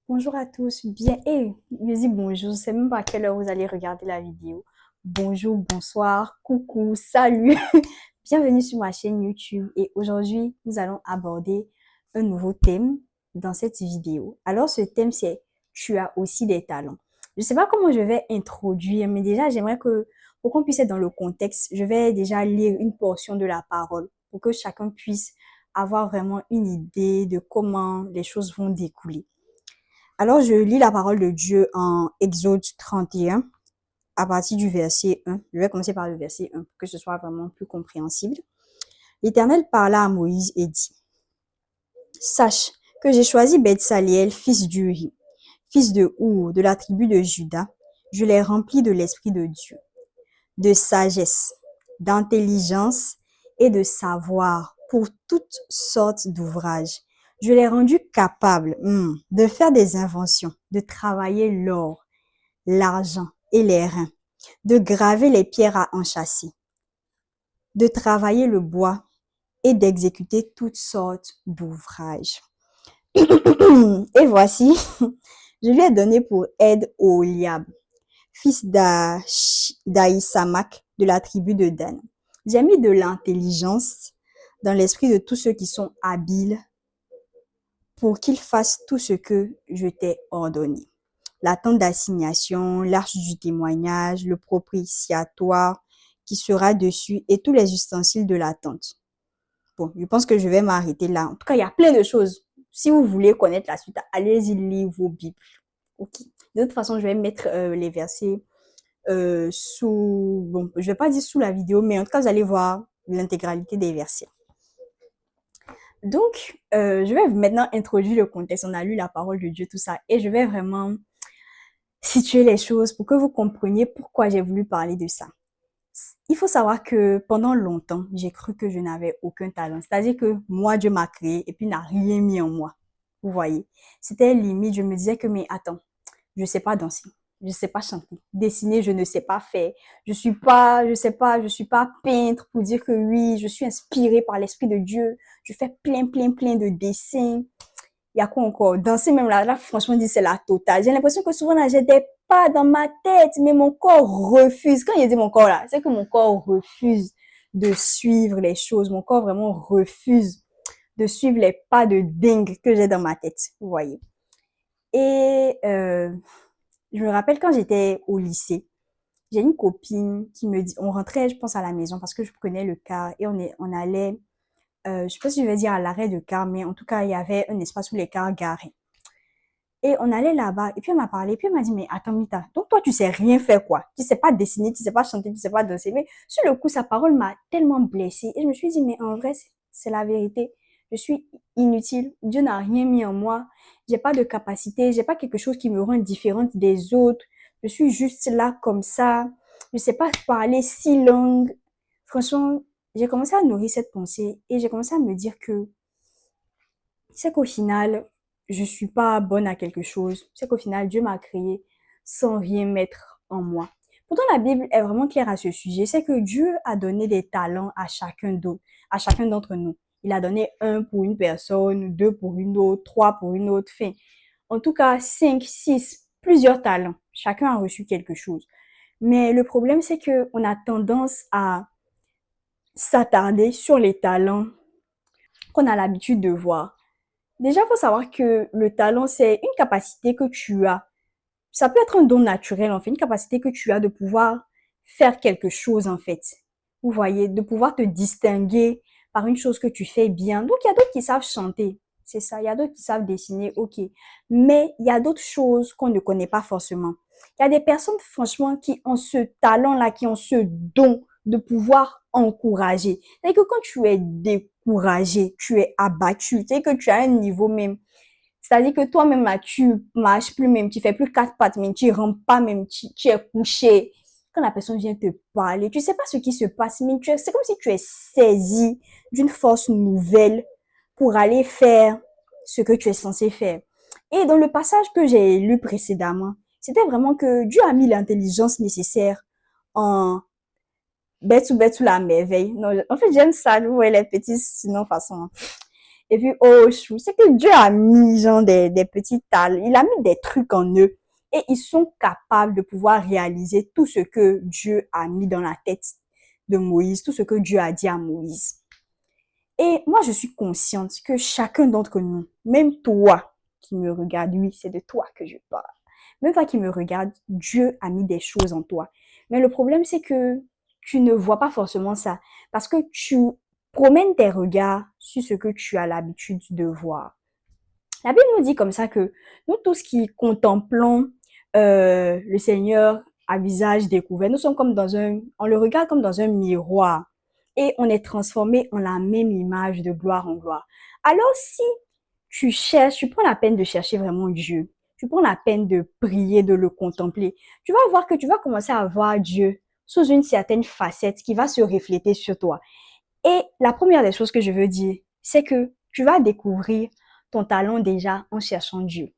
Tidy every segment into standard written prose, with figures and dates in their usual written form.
Bonjour à tous, bien, je dis bonjour, je ne sais même pas à quelle heure vous allez regarder la vidéo. Bonjour, bonsoir, coucou, salut, bienvenue sur ma chaîne YouTube et aujourd'hui, nous allons aborder un nouveau thème dans cette vidéo. Alors, ce thème, c'est « Tu as aussi des talents ». Je ne sais pas comment je vais introduire, mais déjà, j'aimerais que, pour qu'on puisse être dans le contexte, je vais déjà lire une portion de la parole pour que chacun puisse avoir vraiment une idée de comment les choses vont découler. Alors, je lis la parole de Dieu en Exode 31, à partir du verset 1. Je vais commencer par le verset 1 pour que ce soit vraiment plus compréhensible. L'Éternel parla à Moïse et dit, « Sache que j'ai choisi Beth-Saliel, fils d'Uri, fils de Our, de la tribu de Juda. Je l'ai rempli de l'Esprit de Dieu, de sagesse, d'intelligence et de savoir pour toutes sortes d'ouvrages. Je l'ai rendu capable de faire des inventions, de travailler l'or, l'argent et les reins, de graver les pierres à enchâsser, de travailler le bois et d'exécuter toutes sortes d'ouvrages. Et voici, je lui ai donné pour aide Oholiab, fils d'Ahisamak de la tribu de Dan. J'ai mis de l'intelligence dans l'esprit de tous ceux qui sont habiles pour qu'ils fassent tout ce que je t'ai ordonné. La tente d'assignation, l'arche du témoignage, le propitiatoire qui sera dessus et tous les ustensiles de la tente. Bon, je pense que je vais m'arrêter là. En tout cas, il y a plein de choses. Si vous voulez connaître la suite, allez-y lire vos Bibles. Ok. De toute façon, je vais mettre les versets bon, je vais pas dire sous la vidéo, mais en tout cas, vous allez voir l'intégralité des versets. Donc, je vais maintenant introduire le contexte. On a lu la parole de Dieu, tout ça, et je vais vraiment situer les choses pour que vous compreniez pourquoi j'ai voulu parler de ça. Il faut savoir que pendant longtemps, j'ai cru que je n'avais aucun talent. C'est-à-dire que moi, Dieu m'a créé et puis n'a rien mis en moi. Vous voyez, c'était limite. Je me disais que, mais attends, je sais pas danser, je sais pas chanter, dessiner, je ne sais pas faire. Je suis pas peintre pour dire que oui, je suis inspirée par l'Esprit de Dieu. Je fais plein de dessins. Il y a quoi encore? Danser même là, franchement, c'est la totale. J'ai l'impression que souvent là, j'ai des pas dans ma tête, mais mon corps refuse. Quand il dit mon corps là, c'est que mon corps refuse de suivre les choses. Mon corps vraiment refuse de suivre les pas de dingue que j'ai dans ma tête. Vous voyez. Et je me rappelle quand j'étais au lycée, j'ai une copine qui me dit, on rentrait, je pense, à la maison parce que je prenais le car et on allait, je sais pas si je vais dire à l'arrêt de car, mais en tout cas, il y avait un espace où les cars garaient. Et on allait là-bas, et puis elle m'a parlé, et puis elle m'a dit, mais attends, Mita, donc toi, tu sais rien faire, quoi. Tu sais pas dessiner, tu sais pas chanter, tu sais pas danser. Mais sur le coup, sa parole m'a tellement blessée. Et je me suis dit, mais en vrai, c'est la vérité. Je suis inutile. Dieu n'a rien mis en moi. J'ai pas de capacité. J'ai pas quelque chose qui me rend différente des autres. Je suis juste là comme ça. Je sais pas parler 6 langues. Franchement, j'ai commencé à nourrir cette pensée et j'ai commencé à me dire que c'est qu'au final, je suis pas bonne à quelque chose. C'est qu'au final, Dieu m'a créé sans rien mettre en moi. Pourtant, la Bible est vraiment claire à ce sujet. C'est que Dieu a donné des talents à chacun d'entre nous. Il a donné un pour une personne, deux pour une autre, trois pour une autre. Fin. En tout cas, 5, 6, plusieurs talents. Chacun a reçu quelque chose. Mais le problème, c'est que on a tendance à s'attarder sur les talents qu'on a l'habitude de voir. Déjà, il faut savoir que le talent, c'est une capacité que tu as. Ça peut être un don naturel, en fait, une capacité que tu as de pouvoir faire quelque chose, en fait. Vous voyez, de pouvoir te distinguer par une chose que tu fais bien. Donc, il y a d'autres qui savent chanter. C'est ça. Il y a d'autres qui savent dessiner, ok. Mais il y a d'autres choses qu'on ne connaît pas forcément. Il y a des personnes, franchement, qui ont ce talent-là, qui ont ce don de pouvoir encourager. C'est-à-dire que quand tu es découragé, tu es abattu, c'est que tu as un niveau même. C'est-à-dire que toi-même, là, tu marches plus même, tu fais plus 4 pattes même, tu rentres pas même, tu es couché. Quand la personne vient te parler, tu sais pas ce qui se passe, mais c'est comme si tu es saisi d'une force nouvelle pour aller faire ce que tu es censé faire. Et dans le passage que j'ai lu précédemment, c'était vraiment que Dieu a mis l'intelligence nécessaire en bête ou la merveille. Non, en fait, j'aime ça, vous voyez les petits sinon façon. Et puis, oh, chou, c'est que Dieu a mis, genre, des petits talents. Il a mis des trucs en eux. Et ils sont capables de pouvoir réaliser tout ce que Dieu a mis dans la tête de Moïse, tout ce que Dieu a dit à Moïse. Et moi, je suis consciente que chacun d'entre nous, même toi qui me regarde, oui, c'est de toi que je parle. Même toi qui me regarde, Dieu a mis des choses en toi. Mais le problème, c'est que tu ne vois pas forcément ça parce que tu promènes tes regards sur ce que tu as l'habitude de voir. La Bible nous dit comme ça que nous tous qui contemplons le Seigneur à visage découvert, nous sommes comme on le regarde comme dans un miroir et on est transformé en la même image de gloire en gloire. Alors si tu cherches, tu prends la peine de chercher vraiment Dieu, tu prends la peine de prier, de le contempler, tu vas voir que tu vas commencer à voir Dieu sous une certaine facette qui va se refléter sur toi. Et la première des choses que je veux dire, c'est que tu vas découvrir ton talent déjà en cherchant Dieu.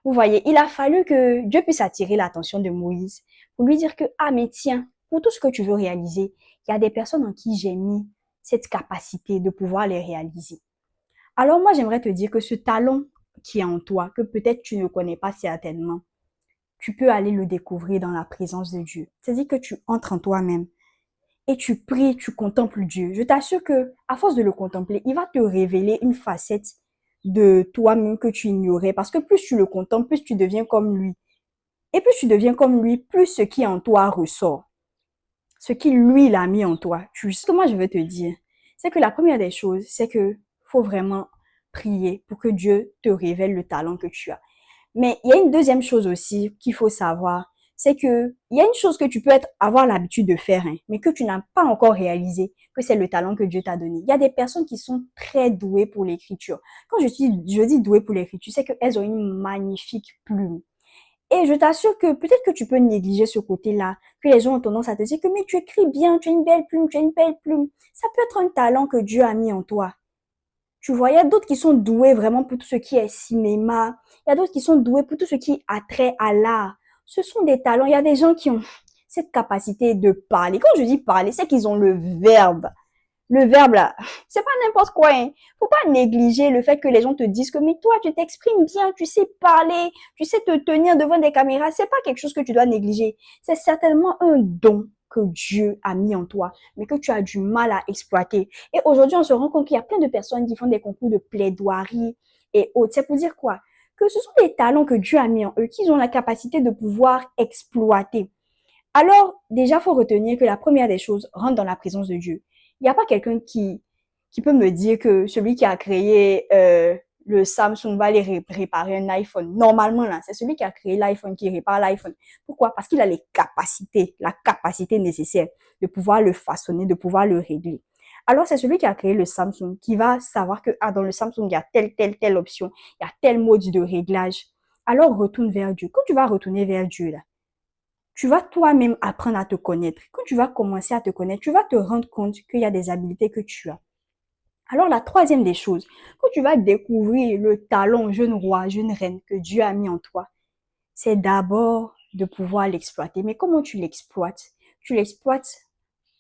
Vous voyez, il a fallu que Dieu puisse attirer l'attention de Moïse pour lui dire que, ah mais tiens, pour tout ce que tu veux réaliser, il y a des personnes en qui j'ai mis cette capacité de pouvoir les réaliser. Alors moi, j'aimerais te dire que ce talent qui est en toi, que peut-être tu ne connais pas certainement, tu peux aller le découvrir dans la présence de Dieu. C'est-à-dire que tu entres en toi-même et tu pries, tu contemples Dieu. Je t'assure que à force de le contempler, il va te révéler une facette de toi-même que tu ignorais parce que plus tu le contemples, plus tu deviens comme lui. Et plus tu deviens comme lui, plus ce qui est en toi ressort. Ce qui lui il a mis en toi. Ce que moi je veux te dire, c'est que la première des choses, c'est que faut vraiment prier pour que Dieu te révèle le talent que tu as. Mais il y a une deuxième chose aussi qu'il faut savoir, c'est que il y a une chose que tu peux avoir l'habitude de faire, hein, mais que tu n'as pas encore réalisé, que c'est le talent que Dieu t'a donné. Il y a des personnes qui sont très douées pour l'écriture. Quand je dis douées pour l'écriture, c'est qu'elles ont une magnifique plume. Et je t'assure que peut-être que tu peux négliger ce côté-là, que les gens ont tendance à te dire que mais tu écris bien, tu as une belle plume, tu as une belle plume. Ça peut être un talent que Dieu a mis en toi. Tu vois, il y a d'autres qui sont doués vraiment pour tout ce qui est cinéma. Il y a d'autres qui sont doués pour tout ce qui a trait à l'art. Ce sont des talents. Il y a des gens qui ont cette capacité de parler. Quand je dis parler, c'est qu'ils ont le verbe. Le verbe là, c'est pas n'importe quoi. Hein. Faut pas négliger le fait que les gens te disent que mais toi tu t'exprimes bien, tu sais parler, tu sais te tenir devant des caméras. C'est pas quelque chose que tu dois négliger. C'est certainement un don que Dieu a mis en toi, mais que tu as du mal à exploiter. Et aujourd'hui, on se rend compte qu'il y a plein de personnes qui font des concours de plaidoirie et autres. C'est pour dire quoi? Que ce sont des talents que Dieu a mis en eux, qu'ils ont la capacité de pouvoir exploiter. Alors, déjà, faut retenir que la première des choses, rentre dans la présence de Dieu. Il n'y a pas quelqu'un qui peut me dire que celui qui a créé le Samsung va aller réparer un iPhone. Normalement, là, c'est celui qui a créé l'iPhone qui répare l'iPhone. Pourquoi? Parce qu'il a les capacités, la capacité nécessaire de pouvoir le façonner, de pouvoir le régler. Alors, c'est celui qui a créé le Samsung qui va savoir que ah, dans le Samsung, il y a telle option, il y a tel mode de réglage. Alors, retourne vers Dieu. Quand tu vas retourner vers Dieu, là, tu vas toi-même apprendre à te connaître. Quand tu vas commencer à te connaître, tu vas te rendre compte qu'il y a des habiletés que tu as. Alors, la troisième des choses, quand tu vas découvrir le talent jeune roi, jeune reine que Dieu a mis en toi, c'est d'abord de pouvoir l'exploiter. Mais comment tu l'exploites? Tu l'exploites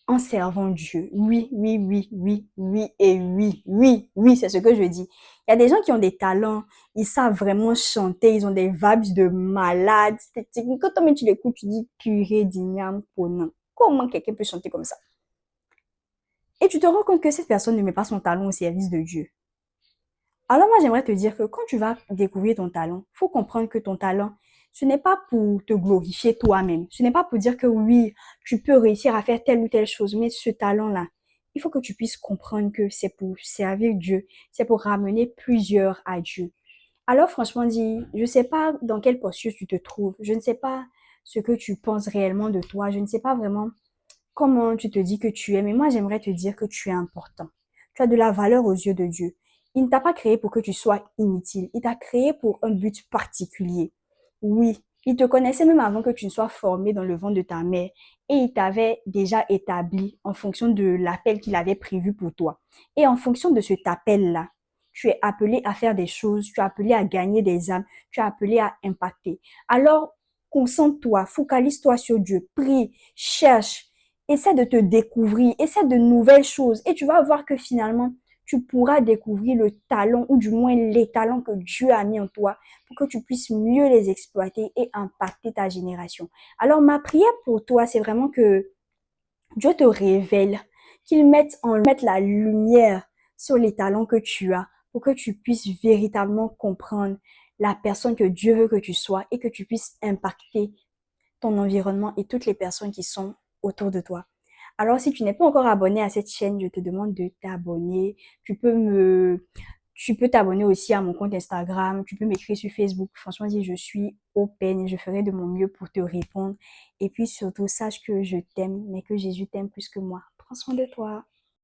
en servant Dieu. Oui, oui, oui, oui, oui et oui, oui, oui, c'est ce que je dis. Il y a des gens qui ont des talents, ils savent vraiment chanter, ils ont des vibes de malades. Quand toi tu l'écoutes, tu dis purée d'igname ponant. Comment quelqu'un peut chanter comme ça? Et tu te rends compte que cette personne ne met pas son talent au service de Dieu. Alors moi, j'aimerais te dire que quand tu vas découvrir ton talent, il faut comprendre que ton talent, ce n'est pas pour te glorifier toi-même. Ce n'est pas pour dire que oui, tu peux réussir à faire telle ou telle chose, mais ce talent-là, il faut que tu puisses comprendre que c'est pour servir Dieu, c'est pour ramener plusieurs à Dieu. Alors franchement dit, je ne sais pas dans quelle posture tu te trouves, je ne sais pas ce que tu penses réellement de toi, je ne sais pas vraiment comment tu te dis que tu es, mais moi j'aimerais te dire que tu es important. Tu as de la valeur aux yeux de Dieu. Il ne t'a pas créé pour que tu sois inutile. Il t'a créé pour un but particulier. Oui, il te connaissait même avant que tu ne sois formé dans le ventre de ta mère et il t'avait déjà établi en fonction de l'appel qu'il avait prévu pour toi. Et en fonction de cet appel-là, tu es appelé à faire des choses, tu es appelé à gagner des âmes, tu es appelé à impacter. Alors, concentre-toi, focalise-toi sur Dieu, prie, cherche, essaie de te découvrir, essaie de nouvelles choses et tu vas voir que finalement, tu pourras découvrir le talent ou du moins les talents que Dieu a mis en toi pour que tu puisses mieux les exploiter et impacter ta génération. Alors ma prière pour toi, c'est vraiment que Dieu te révèle, qu'il mette la lumière sur les talents que tu as pour que tu puisses véritablement comprendre la personne que Dieu veut que tu sois et que tu puisses impacter ton environnement et toutes les personnes qui sont autour de toi. Alors, si tu n'es pas encore abonné à cette chaîne, je te demande de t'abonner. Tu peux t'abonner aussi à mon compte Instagram. Tu peux m'écrire sur Facebook. Franchement, si je suis open, je ferai de mon mieux pour te répondre. Et puis surtout, sache que je t'aime, mais que Jésus t'aime plus que moi. Prends soin de toi.